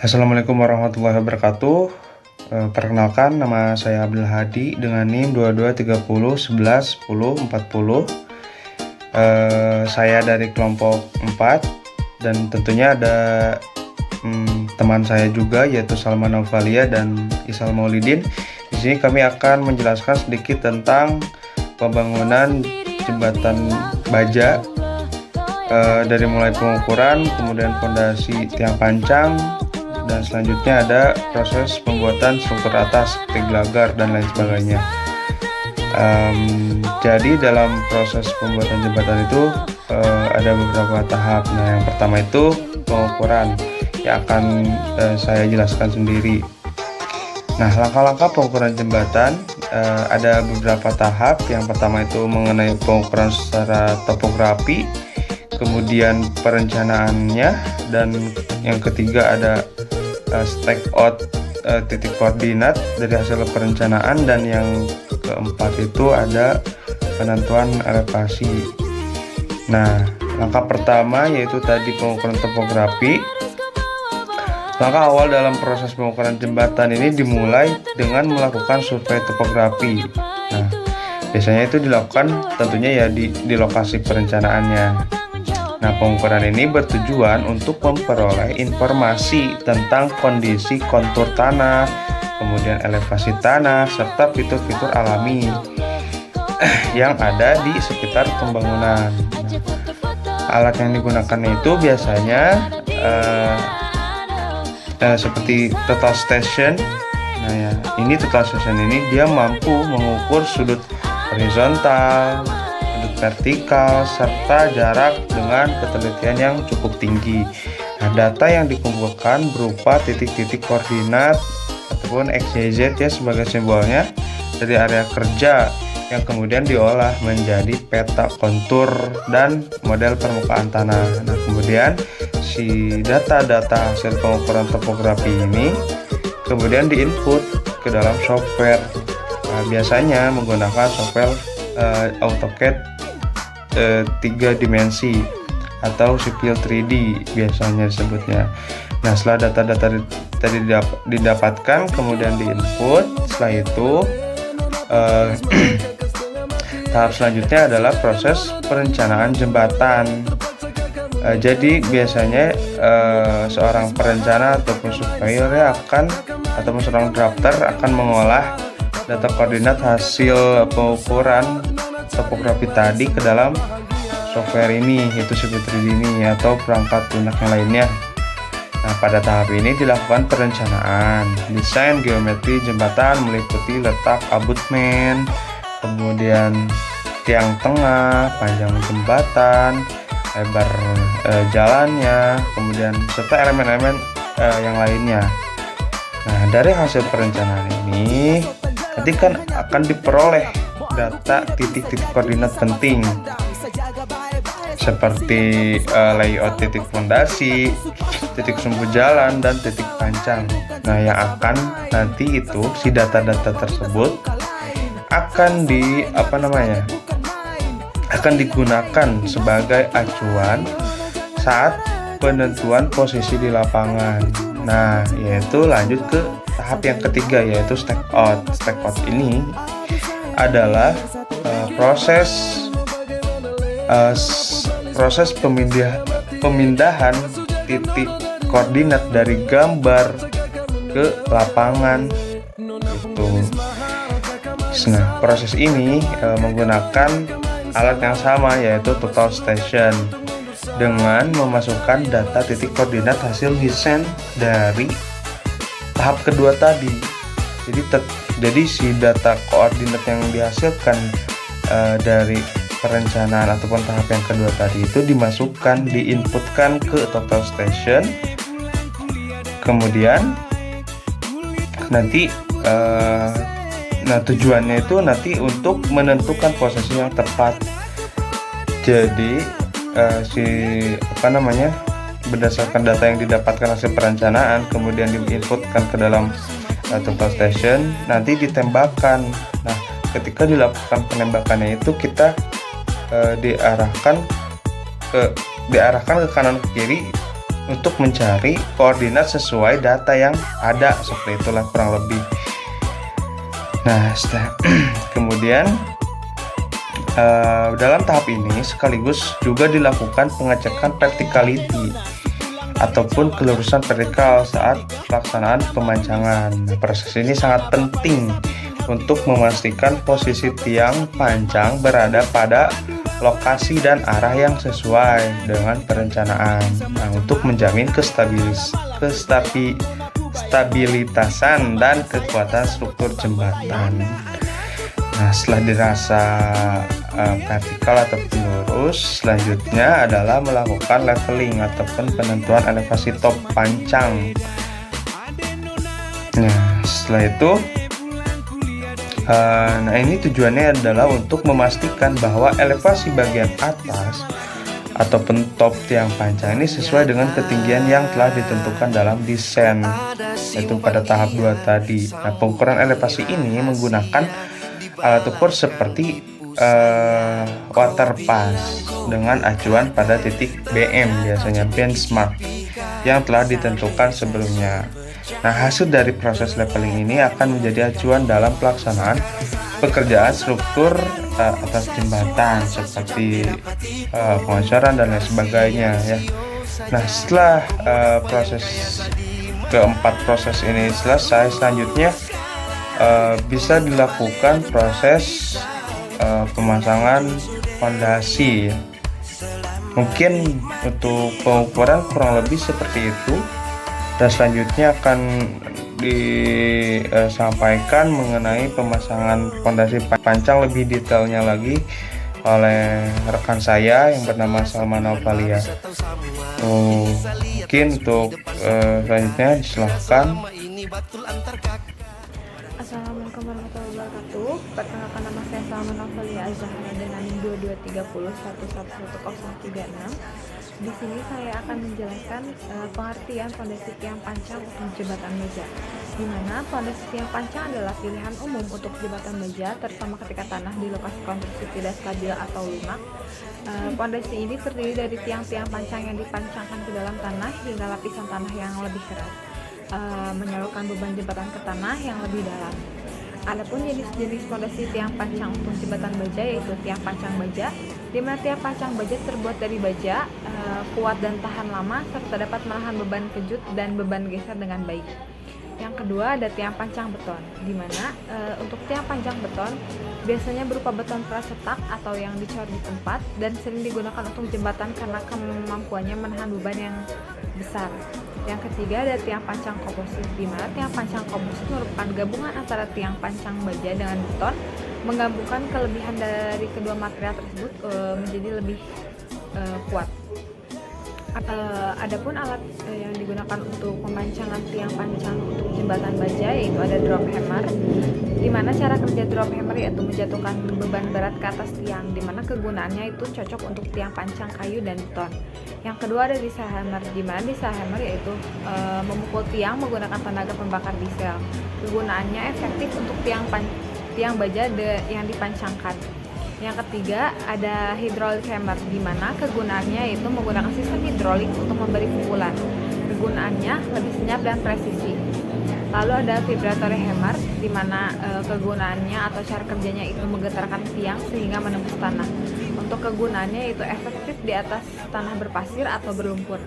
Assalamualaikum warahmatullahi wabarakatuh. Perkenalkan, nama saya Abdul Hadi dengan NIM 2230111040. Saya dari kelompok 4 dan tentunya ada teman saya juga, yaitu Salman Aufalia dan Isal Maulidin. Di sini kami akan menjelaskan sedikit tentang pembangunan jembatan baja, dari mulai pengukuran, kemudian fondasi tiang pancang, dan selanjutnya ada proses pembuatan struktur atas seperti gelagar dan lain sebagainya. Jadi dalam proses pembuatan jembatan itu ada beberapa tahap. Nah, yang pertama itu pengukuran yang akan saya jelaskan sendiri. Nah, langkah-langkah pengukuran jembatan ada beberapa tahap. Yang pertama itu mengenai pengukuran secara topografi, kemudian perencanaannya, dan yang ketiga ada stake out titik koordinat dari hasil perencanaan, dan yang keempat itu ada penentuan elevasi. Nah, langkah pertama yaitu tadi pengukuran topografi. Langkah awal dalam proses pengukuran jembatan ini dimulai dengan melakukan survei topografi. Nah, biasanya itu dilakukan tentunya ya di lokasi perencanaannya. Nah, pengukuran ini bertujuan untuk memperoleh informasi tentang kondisi kontur tanah, kemudian elevasi tanah, serta fitur-fitur alami yang ada di sekitar pembangunan. Nah, alat yang digunakan itu biasanya seperti total station. Nah ya, ini total station ini dia mampu mengukur sudut horizontal, sudut vertikal, serta jarak dengan ketelitian yang cukup tinggi. Nah, data yang dikumpulkan berupa titik-titik koordinat ataupun XYZ ya sebagai simbolnya dari area kerja yang kemudian diolah menjadi peta kontur dan model permukaan tanah. Nah, kemudian si data-data hasil pengukuran topografi ini kemudian diinput ke dalam software. Nah, biasanya menggunakan software AutoCAD 3 dimensi atau Civil 3D biasanya disebutnya. Nah, setelah data-data tadi didapatkan kemudian diinput, setelah itu tahap selanjutnya adalah proses perencanaan jembatan. Jadi biasanya seorang perencana ataupun surveyor ataupun seorang drafter akan mengolah data koordinat hasil pengukuran topografi tadi ke dalam software ini, yaitu Civil 3D ini atau perangkat lunak yang lainnya. Nah, pada tahap ini dilakukan perencanaan, desain geometri jembatan meliputi letak abutmen, kemudian tiang tengah, panjang jembatan, lebar jalannya, kemudian serta elemen-elemen yang lainnya. Nah, dari hasil perencanaan ini nanti kan akan diperoleh data titik-titik koordinat penting seperti layout titik fondasi, titik sumbu jalan, dan titik pancang. Nah, yang akan nanti itu si data-data tersebut akan akan digunakan sebagai acuan saat penentuan posisi di lapangan. Nah, yaitu lanjut ke tahap yang ketiga, yaitu stake out. Stake out ini adalah proses pemindahan titik koordinat dari gambar ke lapangan itu. Nah, proses ini menggunakan alat yang sama, yaitu total station, dengan memasukkan data titik koordinat hasil desain dari tahap kedua tadi. Jadi si data koordinat yang dihasilkan dari perencanaan ataupun tahap yang kedua tadi itu diinputkan ke total station. Kemudian nanti tujuannya itu nanti untuk menentukan posisi yang tepat. Jadi berdasarkan data yang didapatkan hasil perencanaan kemudian diinputkan ke dalam total station, nanti ditembakkan. Nah, ketika dilakukan penembakannya itu kita diarahkan ke kanan ke kiri untuk mencari koordinat sesuai data yang ada, seperti itulah kurang lebih. Nah, kemudian dalam tahap ini sekaligus juga dilakukan pengecekan verticality ataupun kelurusan vertikal saat pelaksanaan pemancangan. Nah, proses ini sangat penting untuk memastikan posisi tiang pancang berada pada lokasi dan arah yang sesuai dengan perencanaan. Nah, untuk menjamin stabilitasan dan kekuatan struktur jembatan. Nah, setelah dirasa vertikal ataupun lurus, selanjutnya adalah melakukan leveling ataupun penentuan elevasi top pancang. Nah, setelah itu ini tujuannya adalah untuk memastikan bahwa elevasi bagian atas ataupun top tiang pancang ini sesuai dengan ketinggian yang telah ditentukan dalam desain, yaitu pada tahap 2 tadi. Nah, pengukuran elevasi ini menggunakan alat ukur seperti water pass dengan acuan pada titik BM, biasanya benchmark, yang telah ditentukan sebelumnya. Nah, hasil dari proses leveling ini akan menjadi acuan dalam pelaksanaan pekerjaan struktur atas jembatan seperti pengecoran dan lain sebagainya ya. Nah, setelah keempat proses ini selesai, selanjutnya bisa dilakukan proses pemasangan fondasi. Mungkin untuk pengukuran kurang lebih seperti itu, dan selanjutnya akan disampaikan mengenai pemasangan fondasi pancang lebih detailnya lagi oleh rekan saya yang bernama Salman Auvalia. Mungkin untuk selanjutnya silahkan. Assalamualaikum warahmatullahi wabarakatuh. Perkenalkan, nama saya Salman Auvalia Azahra dengan NIM 2230111036. Di sini saya akan menjelaskan pengertian fondasi tiang pancang untuk jembatan baja, di mana fondasi tiang pancang adalah pilihan umum untuk jembatan baja, terutama ketika tanah di lokasi konstruksi tidak stabil atau lunak. Fondasi ini terdiri dari tiang-tiang pancang yang dipancangkan ke dalam tanah hingga lapisan tanah yang lebih keras, menyalurkan beban jembatan ke tanah yang lebih dalam. Adapun jenis-jenis fondasi tiang pancang untuk jembatan baja yaitu tiang pancang baja, di mana tiang pancang baja terbuat dari baja, kuat dan tahan lama, serta dapat menahan beban kejut dan beban geser dengan baik. Yang kedua ada tiang pancang beton, di mana untuk tiang pancang beton biasanya berupa beton pracetak atau yang dicor di tempat dan sering digunakan untuk jembatan karena kemampuannya menahan beban yang besar. Yang ketiga ada tiang pancang komposit, di mana tiang pancang komposit merupakan gabungan antara tiang pancang baja dengan beton, menggabungkan kelebihan dari kedua material tersebut menjadi lebih kuat. Adapun alat yang digunakan untuk pemancangan tiang pancang untuk jembatan baja yaitu ada drop hammer, di mana cara kerja drop hammer yaitu menjatuhkan beban berat ke atas tiang, di mana kegunaannya itu cocok untuk tiang pancang kayu dan beton. Yang kedua ada diesel hammer, di mana diesel hammer yaitu memukul tiang menggunakan tenaga pembakar diesel. Kegunaannya efektif untuk tiang baja yang dipancangkan. Yang ketiga ada hydraulic hammer, di mana kegunaannya itu menggunakan sistem hidrolik untuk memberi pukulan. Kegunaannya lebih senyap dan presisi. Lalu ada vibratory hammer, di mana kegunaannya atau cara kerjanya itu menggetarkan tiang sehingga menembus tanah. Untuk kegunaannya itu efektif di atas tanah berpasir atau berlumpur.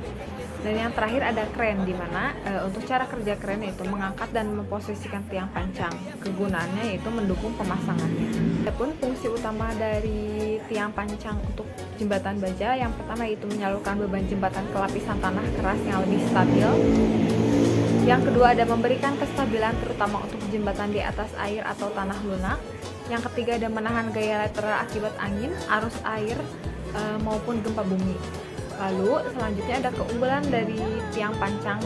Dan yang terakhir ada kren, di mana untuk cara kerja kren itu mengangkat dan memposisikan tiang pancang. Kegunaannya yaitu mendukung pemasangannya. Adapun fungsi utama dari tiang pancang untuk jembatan baja, yang pertama yaitu menyalurkan beban jembatan ke lapisan tanah keras yang lebih stabil. Yang kedua ada memberikan kestabilan terutama untuk jembatan di atas air atau tanah lunak. Yang ketiga ada menahan gaya lateral akibat angin, arus air maupun gempa bumi. Lalu selanjutnya ada keunggulan dari tiang pancang,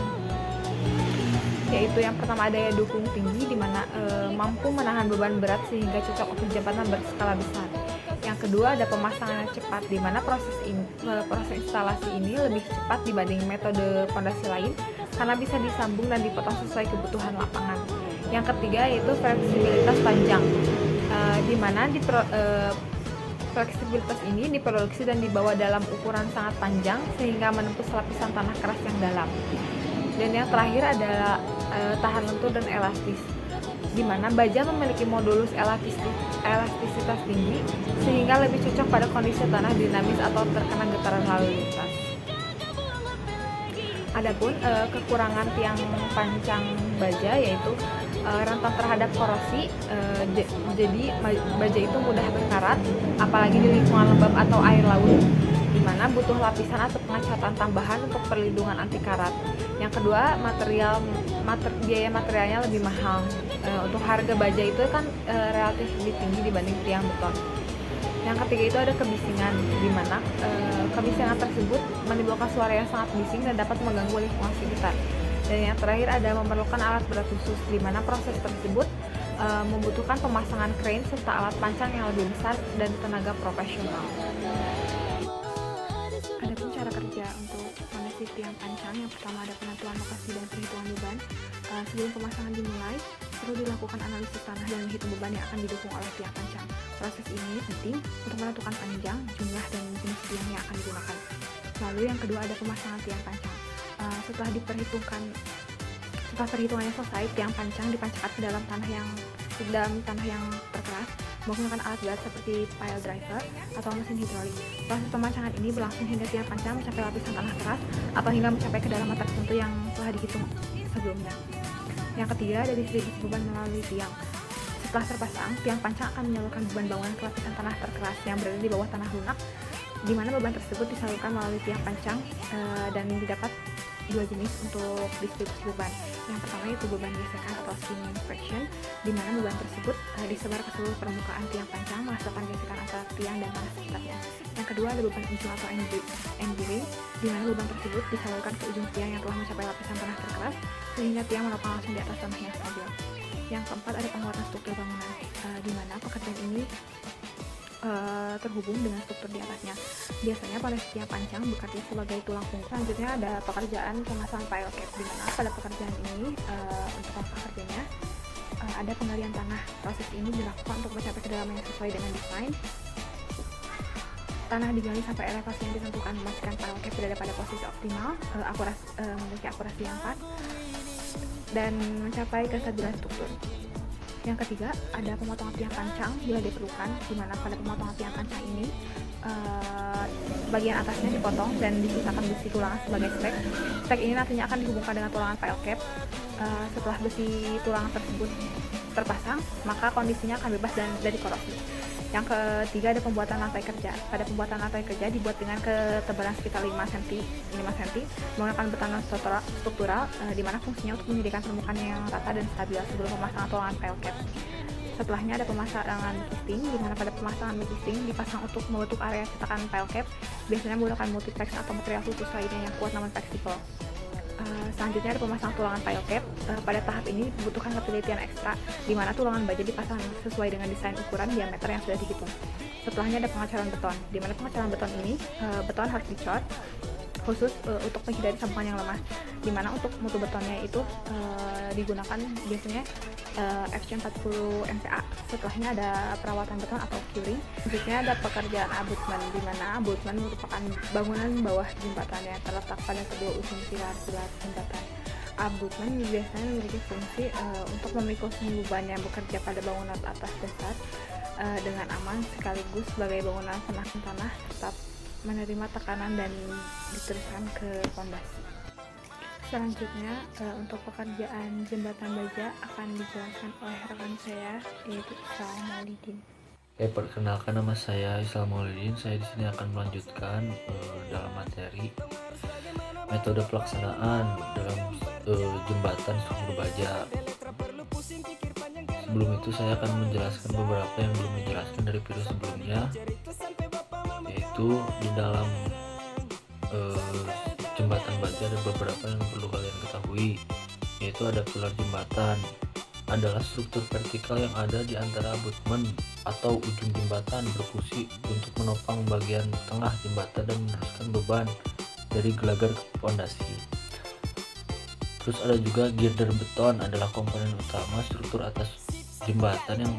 yaitu yang pertama ada daya dukung tinggi, di mana mampu menahan beban berat sehingga cocok untuk jembatan berskala besar. Yang kedua ada pemasangan cepat, di mana proses instalasi ini lebih cepat dibanding metode fondasi lain karena bisa disambung dan dipotong sesuai kebutuhan lapangan. Yang ketiga yaitu fleksibilitas panjang, di mana Fleksibilitas ini diproduksi dan dibawa dalam ukuran sangat panjang sehingga menembus lapisan tanah keras yang dalam. Dan yang terakhir adalah tahan lentur dan elastis, di mana baja memiliki modulus elastisitas tinggi sehingga lebih cocok pada kondisi tanah dinamis atau terkena getaran lalu lintas. Adapun kekurangan tiang pancang baja yaitu rentan terhadap korosi, jadi baja itu mudah berkarat, apalagi di lingkungan lembab atau air laut, di mana butuh lapisan atau pengecatan tambahan untuk perlindungan anti karat. Yang kedua, biaya materialnya lebih mahal. Untuk harga baja itu kan relatif lebih tinggi dibanding tiang beton. Yang ketiga itu ada kebisingan, di mana kebisingan tersebut menimbulkan suara yang sangat bising dan dapat mengganggu lingkungan sekitar. Dan yang terakhir ada memerlukan alat berat khusus, di mana proses tersebut membutuhkan pemasangan crane serta alat pancang yang lebih besar dan tenaga profesional. Adapun cara kerja untuk fondasi tiang pancang, yang pertama ada penentuan lokasi dan perhitungan beban. Sebelum pemasangan dimulai, perlu dilakukan analisis tanah dan menghitung beban yang akan didukung oleh tiang pancang. Proses ini penting untuk menentukan panjang, jumlah, dan jenis tiang yang akan digunakan. Lalu yang kedua ada pemasangan tiang pancang. Setelah perhitungannya selesai, tiang pancang dipancangkan ke dalam tanah yang terkeras menggunakan alat berat seperti pile driver atau mesin hidrolik. Proses pemancangan ini berlangsung hingga tiang pancang mencapai lapisan tanah keras atau hingga mencapai kedalaman tertentu yang telah dihitung sebelumnya. Yang ketiga ada distribusi beban melalui tiang. Setelah terpasang, tiang pancang akan menyalurkan beban bangunan ke lapisan tanah terkeras yang berada di bawah tanah lunak, di mana beban tersebut disalurkan melalui tiang pancang dan didapat dua jenis untuk distribusi beban. Yang pertama yaitu beban gesekan atau skimming friction, di mana beban tersebut disebar ke seluruh permukaan tiang pancang menghasilkan gesekan antara tiang dan tanah sekitarnya. Yang kedua ada beban ujung atau end bearing, di mana beban tersebut disalurkan ke ujung tiang yang telah mencapai lapisan tanah terkeras sehingga tiang menopang langsung di atas tanah yang stabil. Yang keempat ada penguatan struktur bangunan, di mana pekerjaan ini terhubung dengan struktur di atasnya. Biasanya pada tiang pancang bekerja sebagai tulang punggung. Selanjutnya ada pekerjaan pemasangan pile cap, di mana pada pekerjaan ini untuk langkah kerjanya ada penggalian tanah. Proses ini dilakukan untuk mencapai kedalaman yang sesuai dengan desain. Tanah digali sampai elevasi yang ditentukan, memastikan pile cap berada pada posisi optimal, memiliki akurasi yang pas, dan mencapai kestabilan struktur. Yang ketiga, ada pemotongan tiang pancang bila diperlukan, di mana pada pemotongan tiang pancang ini bagian atasnya dipotong dan disisakan besi tulangan sebagai stek. Stek ini nantinya akan dihubungkan dengan tulangan pile cap. Setelah besi tulangan tersebut terpasang, maka kondisinya akan bebas dari korosi. Yang ketiga ada pembuatan lantai kerja. Pada pembuatan lantai kerja dibuat dengan ketebalan sekitar 5 cm menggunakan betanan struktural, di mana fungsinya untuk menyediakan permukaan yang rata dan stabil sebelum pemasangan tulangan pile cap. Setelahnya ada pemasangan casting, di mana pada pemasangan casting dipasang untuk membentuk area cetakan pile cap, biasanya menggunakan multiplex atau material khusus lainnya yang kuat namun fleksibel. Selanjutnya ada pemasangan tulangan pile cap. Pada tahap ini dibutuhkan ketelitian ekstra, di mana tulangan baja dipasang sesuai dengan desain ukuran diameter yang sudah dihitung. Setelahnya ada pengecoran beton, di mana pengecoran beton ini beton harus dicor khusus untuk menghindari sambungan yang lemah, di mana untuk mutu betonnya itu digunakan biasanya FC40 MPa. Setelahnya ada perawatan beton atau curing. Selanjutnya ada pekerjaan abutment, di mana abutment merupakan bangunan bawah jembatan yang terletak pada kedua ujung pilar-pilar jembatan. Abutment biasanya memiliki fungsi untuk memikul semua beban yang bekerja pada bangunan atas dasar dengan aman, sekaligus sebagai bangunan penahan tanah tetap menerima tekanan dan diteruskan ke fondasi. Selanjutnya untuk pekerjaan jembatan baja akan dijelaskan oleh rekan saya, yaitu Islam Maulidin. Perkenalkan, nama saya Islam Maulidin. Saya di sini akan melanjutkan dalam materi metode pelaksanaan dalam jembatan struktur baja. Sebelum itu saya akan menjelaskan beberapa yang belum dijelaskan dari video sebelumnya, yaitu di dalam jembatan baja ada beberapa yang perlu kalian ketahui, yaitu ada pilar jembatan adalah struktur vertikal yang ada di antara abutmen atau ujung jembatan berfungsi untuk menopang bagian tengah jembatan dan meneruskan beban dari gelagar ke fondasi. Terus ada juga girder beton, adalah komponen utama struktur atas jembatan yang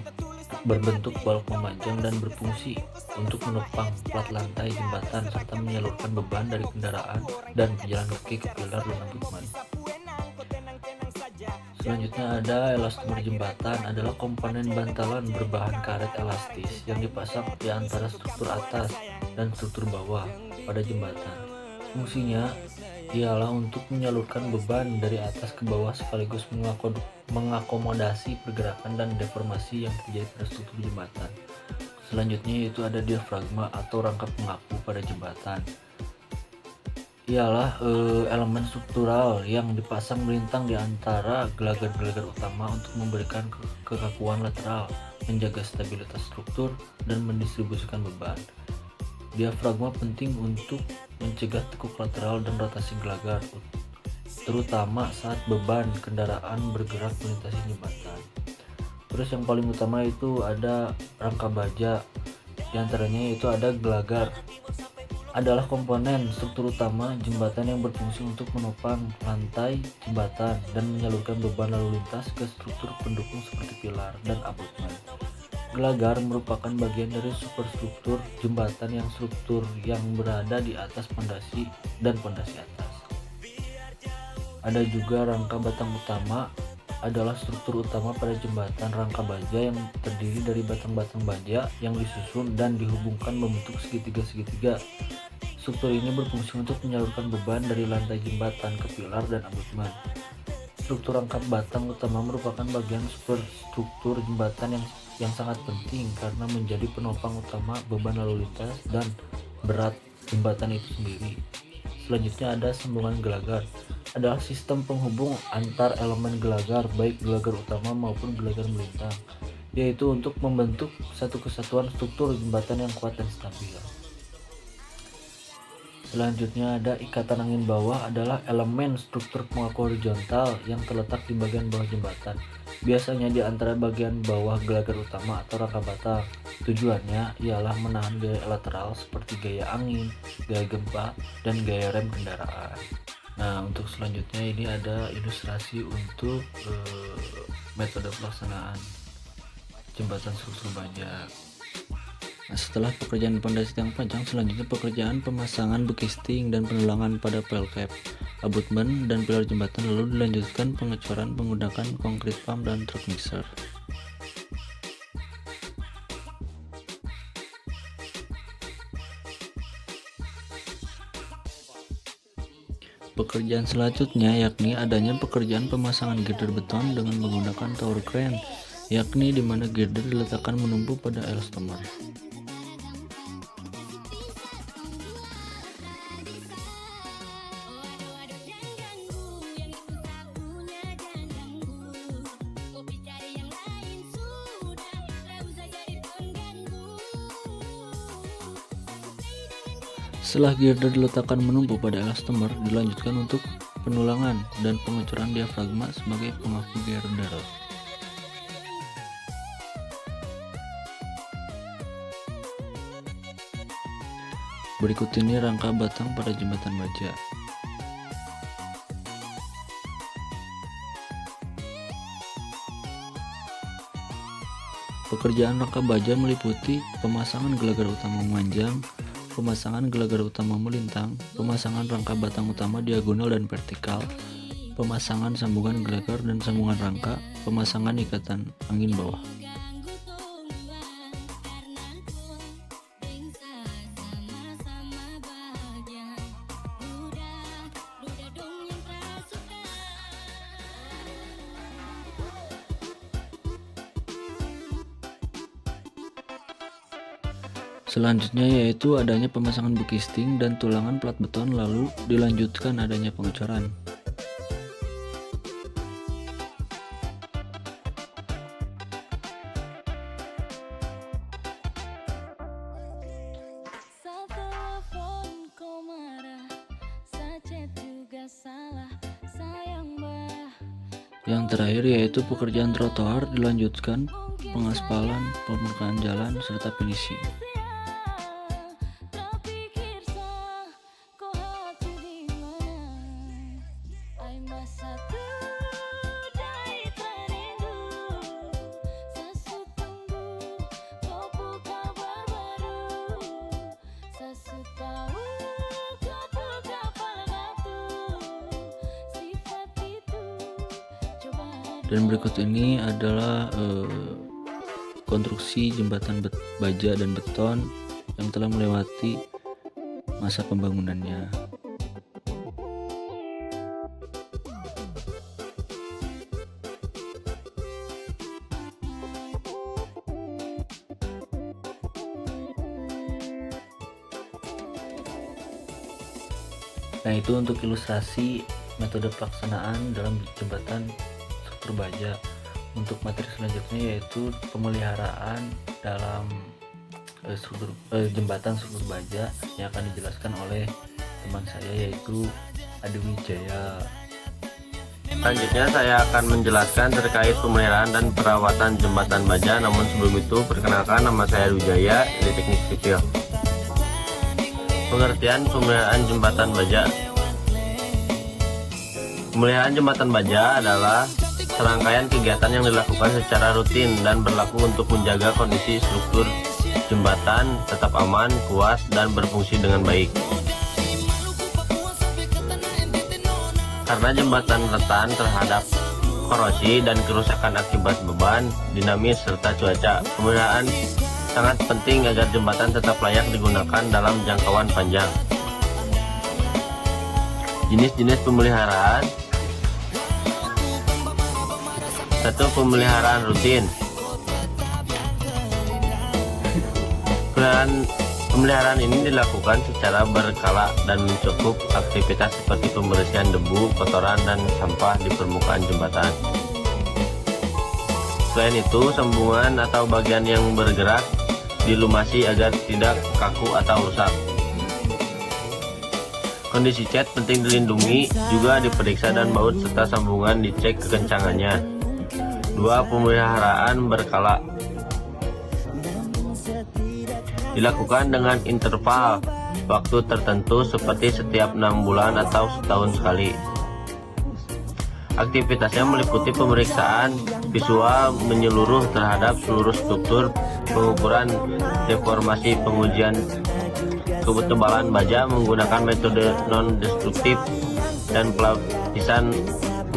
berbentuk balok memanjang dan berfungsi untuk menopang plat lantai jembatan serta menyalurkan beban dari kendaraan dan pejalan kaki ke pilar dan abutmen. Selanjutnya ada elastomer jembatan, adalah komponen bantalan berbahan karet elastis yang dipasang di antara struktur atas dan struktur bawah pada jembatan. Fungsinya ialah untuk menyalurkan beban dari atas ke bawah sekaligus mengakomodasi pergerakan dan deformasi yang terjadi pada struktur jembatan. Selanjutnya yaitu ada diafragma atau rangka pengaku pada jembatan. Ialah elemen struktural yang dipasang melintang di antara gelagar-gelagar utama untuk memberikan kekakuan lateral, menjaga stabilitas struktur, dan mendistribusikan beban. Diafragma penting untuk mencegah tekuk lateral dan rotasi gelagar, terutama saat beban kendaraan bergerak melintasi jembatan. Terus yang paling utama itu ada rangka baja, diantaranya itu ada gelagar, adalah komponen struktur utama jembatan yang berfungsi untuk menopang lantai jembatan dan menyalurkan beban lalu lintas ke struktur pendukung seperti pilar dan abutmen. Gelagar merupakan bagian dari superstruktur jembatan yang struktur yang berada di atas pondasi dan pondasi atas. Ada juga rangka batang utama, adalah struktur utama pada jembatan rangka baja yang terdiri dari batang-batang baja yang disusun dan dihubungkan membentuk segitiga-segitiga. Struktur ini berfungsi untuk menyalurkan beban dari lantai jembatan ke pilar dan abutmen. Struktur rangka batang utama merupakan bagian superstruktur jembatan yang sangat penting karena menjadi penopang utama beban lalu lintas dan berat jembatan itu sendiri. Selanjutnya ada sambungan gelagar, adalah sistem penghubung antar elemen gelagar, baik gelagar utama maupun gelagar melintang, yaitu untuk membentuk satu kesatuan struktur jembatan yang kuat dan stabil. Selanjutnya ada ikatan angin bawah, adalah elemen struktur pengaku horizontal yang terletak di bagian bawah jembatan, biasanya di antara bagian bawah gelagar utama atau rangka batang. Tujuannya ialah menahan gaya lateral seperti gaya angin, gaya gempa, dan gaya rem kendaraan. Nah, untuk selanjutnya ini ada ilustrasi untuk metode pelaksanaan jembatan struktur baja. Nah, setelah pekerjaan pondasi tiang panjang, selanjutnya pekerjaan pemasangan bekisting dan penulangan pada pelkap, abutmen, dan pilar jembatan, lalu dilanjutkan pengecoran menggunakan konkrit pump dan truk mixer. Pekerjaan selanjutnya yakni adanya pekerjaan pemasangan girder beton dengan menggunakan tower crane, yakni di mana girder diletakkan menumpu pada elastomer. Setelah girder diletakkan menumpu pada elastomer, dilanjutkan untuk penulangan dan pengecoran diafragma sebagai pengaku girder. Berikut ini rangka batang pada jembatan baja. Pekerjaan rangka baja meliputi pemasangan gelagar utama memanjang, pemasangan gelagar utama melintang, pemasangan rangka batang utama diagonal dan vertikal, pemasangan sambungan gelagar dan sambungan rangka, pemasangan ikatan angin bawah. Selanjutnya yaitu adanya pemasangan bekisting dan tulangan plat beton, lalu dilanjutkan adanya pengecoran. Yang terakhir yaitu pekerjaan trotoar, dilanjutkan pengaspalan, pembukaan jalan, serta finishing. Dan berikut ini adalah konstruksi jembatan baja dan beton yang telah melewati masa pembangunannya. Nah, itu untuk ilustrasi metode pelaksanaan dalam jembatan struktur baja. Untuk materi selanjutnya yaitu pemeliharaan dalam jembatan struktur baja yang akan dijelaskan oleh teman saya yaitu Adi Wijaya. Selanjutnya saya akan menjelaskan terkait pemeliharaan dan perawatan jembatan baja. Namun sebelum itu, perkenalkan, nama saya Adi Wijaya dari Teknik Sipil. Pengertian pemeliharaan jembatan baja. Pemeliharaan jembatan baja adalah serangkaian kegiatan yang dilakukan secara rutin dan berlaku untuk menjaga kondisi struktur jembatan tetap aman, kuat, dan berfungsi dengan baik. Karena jembatan rentan terhadap korosi dan kerusakan akibat beban, dinamis, serta cuaca, pemeliharaan sangat penting agar jembatan tetap layak digunakan dalam jangkauan panjang. Jenis-jenis pemeliharaan. 1. Pemeliharaan rutin. Pemeliharaan ini dilakukan secara berkala dan mencakup aktivitas seperti pembersihan debu, kotoran, dan sampah di permukaan jembatan. Selain itu, sambungan atau bagian yang bergerak dilumasi agar tidak kaku atau rusak. Kondisi cat penting dilindungi, juga diperiksa dan baut serta sambungan dicek kekencangannya. 2. Pemeliharaan berkala. Dilakukan dengan interval waktu tertentu seperti setiap 6 bulan atau setahun sekali. Aktivitasnya meliputi pemeriksaan visual menyeluruh terhadap seluruh struktur, pengukuran deformasi, pengujian ketebalan baja menggunakan metode non-destruktif, dan pelapisan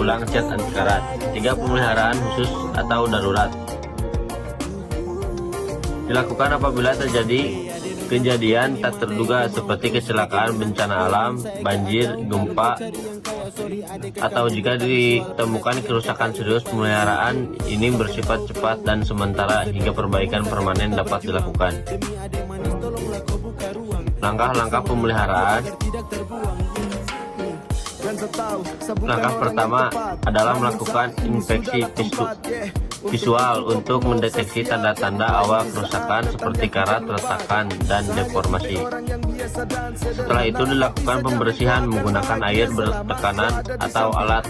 ulang cat anti karat. 3. Pemeliharaan khusus atau darurat. Dilakukan apabila terjadi kejadian tak terduga seperti kecelakaan, bencana alam, banjir, gempa, atau jika ditemukan kerusakan serius. Pemeliharaan ini bersifat cepat dan sementara hingga perbaikan permanen dapat dilakukan. Langkah-langkah pemeliharaan. Langkah pertama adalah melakukan inspeksi visual untuk mendeteksi tanda-tanda awal kerusakan seperti karat, retakan, dan deformasi. Setelah itu dilakukan pembersihan menggunakan air bertekanan atau alat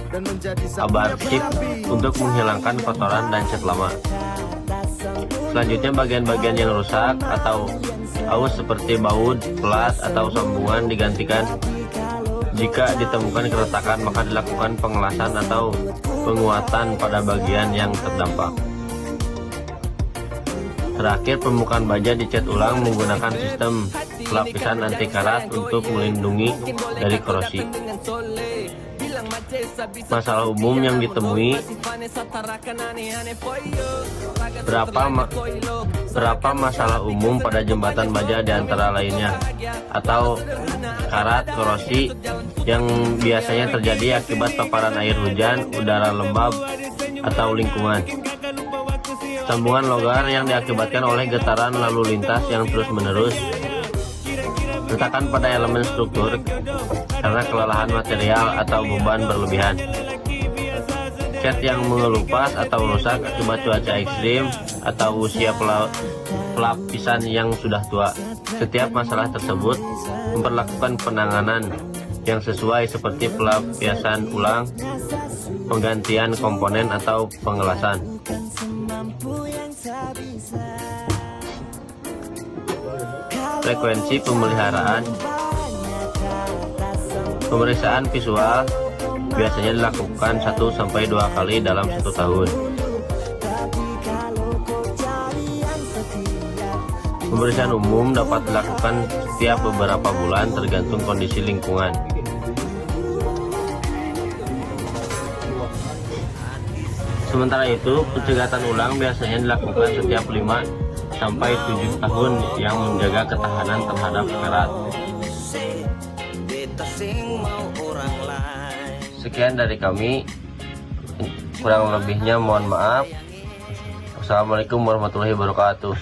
abrasif untuk menghilangkan kotoran dan cat lama. Selanjutnya, bagian-bagian yang rusak atau aus seperti baut, pelat, atau sambungan digantikan. Jika ditemukan keretakan, maka dilakukan pengelasan atau penguatan pada bagian yang terdampak. Terakhir, permukaan baja dicat ulang menggunakan sistem pelapisan anti karat untuk melindungi dari korosi. Masalah umum yang ditemui. Berapa masalah umum pada jembatan baja di antara lainnya, atau karat, korosi yang biasanya terjadi akibat paparan air hujan, udara lembab, atau lingkungan. Sambungan longgar yang diakibatkan oleh getaran lalu lintas yang terus-menerus. Retakan pada elemen struktur karena kelelahan material atau beban berlebihan. Cat yang mengelupas atau rusak akibat cuaca ekstrim atau usia pelapisan yang sudah tua. Setiap masalah tersebut memperlakukan penanganan yang sesuai seperti pelapisan ulang, penggantian komponen, atau pengelasan. Frekuensi pemeliharaan. Pemeriksaan visual biasanya dilakukan 1-2 kali dalam 1 tahun. Pemeriksaan umum dapat dilakukan setiap beberapa bulan tergantung kondisi lingkungan. Sementara itu, pencegatan ulang biasanya dilakukan setiap 5 sampai 7 tahun yang menjaga ketahanan terhadap karat. Sekian dari kami, kurang lebihnya mohon maaf. Wassalamualaikum warahmatullahi wabarakatuh.